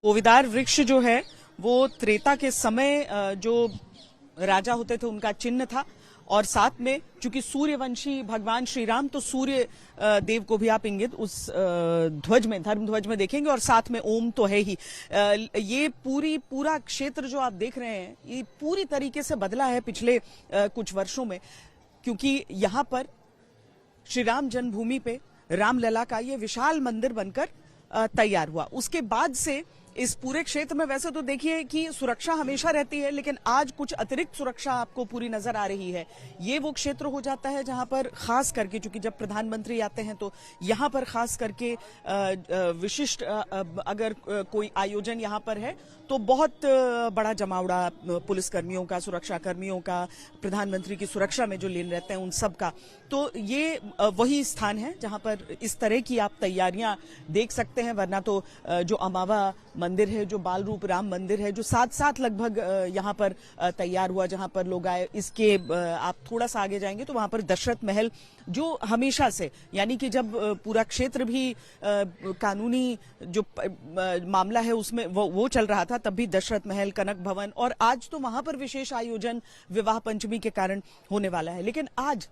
कोविदार वृक्ष जो है वो त्रेता के समय जो राजा होते थे उनका चिन्ह था। और साथ में चूंकि सूर्यवंशी भगवान श्री राम, तो सूर्य देव को भी आप इंगित उस ध्वज में, धर्म ध्वज में देखेंगे। और साथ में ओम तो है ही। ये पूरा क्षेत्र जो आप देख रहे हैं ये पूरी तरीके से बदला है पिछले कुछ वर्षों में, क्योंकि यहाँ पर श्री राम जन्मभूमि पे रामलला का ये विशाल मंदिर बनकर तैयार हुआ। उसके बाद से इस पूरे क्षेत्र में वैसे तो देखिए कि सुरक्षा हमेशा रहती है, लेकिन आज कुछ अतिरिक्त सुरक्षा आपको पूरी नजर आ रही है। ये वो क्षेत्र हो जाता है जहां पर खास करके, चूंकि जब प्रधानमंत्री आते हैं तो यहां पर खास करके विशिष्ट अगर कोई आयोजन यहां पर है तो बहुत बड़ा जमावड़ा पुलिस कर्मियों का, सुरक्षा कर्मियों का, प्रधानमंत्री की सुरक्षा में जो लीन रहते हैं उन सब का। तो ये वही स्थान है जहां पर इस तरह की आप तैयारियां देख सकते हैं। वरना तो जो अमावा मंदिर है, जो बाल रूप राम मंदिर है, जो साथ लगभग यहाँ पर तैयार हुआ, जहां पर लोग आए, इसके आप थोड़ा सा आगे जाएंगे तो वहां पर दशरथ महल, जो हमेशा से, यानी कि जब पूरा क्षेत्र भी कानूनी जो मामला है उसमें वो चल रहा था, तब भी दशरथ महल, कनक भवन, और आज तो वहां पर विशेष आयोजन विवाह पंचमी के कारण होने वाला है। लेकिन आज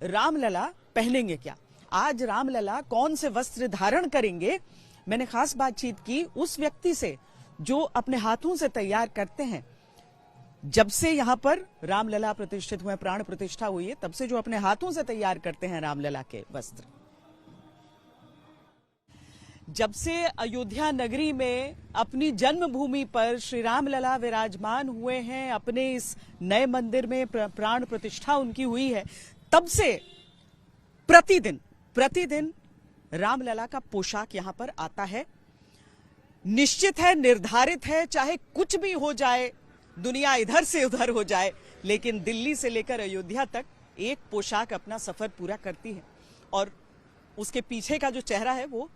रामलला पहनेंगे क्या? आज रामलला कौन से वस्त्र धारण करेंगे? मैंने खास बातचीत की उस व्यक्ति से जो अपने हाथों से तैयार करते हैं। जब से यहां पर रामलला प्रतिष्ठित हुए, प्राण प्रतिष्ठा हुई है, तब से जो अपने हाथों से तैयार करते हैं रामलला के वस्त्र। जब से अयोध्या नगरी में अपनी जन्मभूमि पर श्री रामलला विराजमान हुए हैं, अपने इस नए मंदिर में प्राण प्रतिष्ठा उनकी हुई है, तब से प्रतिदिन रामलला का पोशाक यहां पर आता है। निश्चित है, निर्धारित है, चाहे कुछ भी हो जाए, दुनिया इधर से उधर हो जाए, लेकिन दिल्ली से लेकर अयोध्या तक एक पोशाक अपना सफर पूरा करती है। और उसके पीछे का जो चेहरा है वो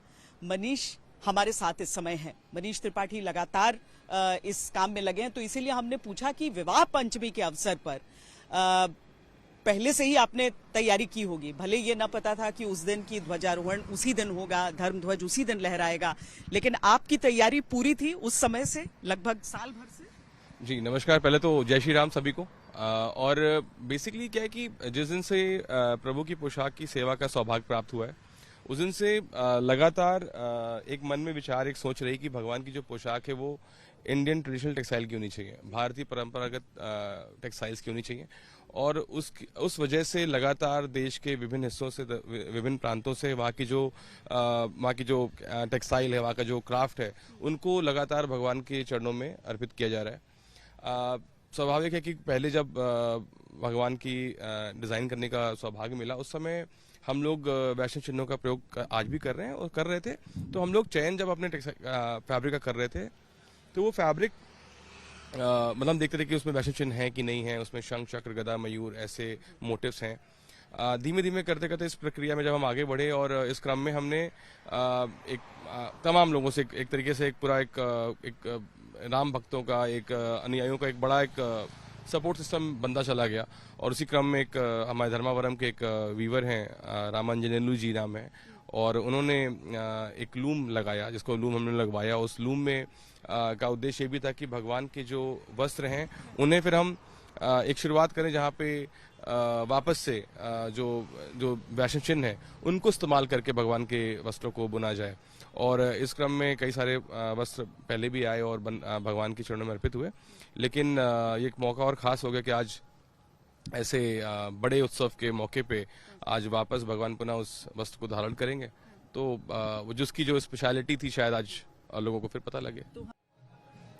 मनीष हमारे साथ इस समय है। मनीष त्रिपाठी लगातार इस काम में लगे हैं, तो इसीलिए हमने पूछा कि विवाह पंचमी के अवसर पर पहले से ही आपने तैयारी की होगी। भले ये न पता था कि उस दिन की ध्वजारोहण उसी दिन होगा, धर्म ध्वज उसी दिन लहराएगा, लेकिन आपकी तैयारी पूरी थी उस समय से, लगभग साल भर से। जी नमस्कार, पहले तो जय श्री राम सभी को। और बेसिकली क्या है कि जिस दिन से प्रभु की पोशाक की सेवा का सौभाग्य प्राप्त हुआ है, उस दिन से लगातार एक मन में विचार, एक सोच रही कि भगवान की जो पोशाक है वो इंडियन ट्रेडिशनल टेक्सटाइल की होनी चाहिए, भारतीय परंपरागत टेक्सटाइल्स की होनी चाहिए। और उस वजह से लगातार देश के विभिन्न हिस्सों से, विभिन्न प्रांतों से वहाँ की जो टेक्सटाइल है, वहाँ का जो क्राफ्ट है, उनको लगातार भगवान के चरणों में अर्पित किया जा रहा है। स्वाभाविक है कि पहले जब भगवान की डिज़ाइन करने का सौभाग्य मिला, उस समय हम लोग वैष्णव चिन्हों का प्रयोग आज भी कर रहे हैं और कर रहे थे। तो हम लोग चयन जब अपने फैब्रिक का कर रहे थे, तो वो फैब्रिक मतलब देखते थे कि उसमें वैष्णव चिन्ह है कि नहीं है, उसमें शंख, चक्र, गदा, मयूर ऐसे मोटिव्स हैं। धीमे धीमे करते करते इस प्रक्रिया में जब हम आगे बढ़े, और इस क्रम में हमने तमाम लोगों से एक तरीके से एक राम भक्तों का, एक अनुयायियों का एक बड़ा एक सपोर्ट सिस्टम बनता चला गया। और उसी क्रम में एक हमारे धर्मावरम के एक वीवर हैं, रामांजनेलु जी नाम है, और उन्होंने एक लूम लगाया, जिसको लूम हमने लगवाया। उस लूम में का उद्देश्य ये भी था कि भगवान के जो वस्त्र हैं उन्हें फिर हम एक शुरुआत करें जहाँ पे वापस से जो वैष्णव चिन्ह है उनको इस्तेमाल करके भगवान के वस्त्रों को बुना जाए। और इस क्रम में कई सारे वस्त्र पहले भी आए और भगवान के चरणों में अर्पित हुए, लेकिन ये एक मौका और खास हो गया कि आज ऐसे बड़े उत्सव के मौके पे आज वापस भगवान पुनः उस वस्त्र को धारण करेंगे। तो जिसकी जो स्पेशलिटी थी शायद आज लोगों को फिर पता लगे।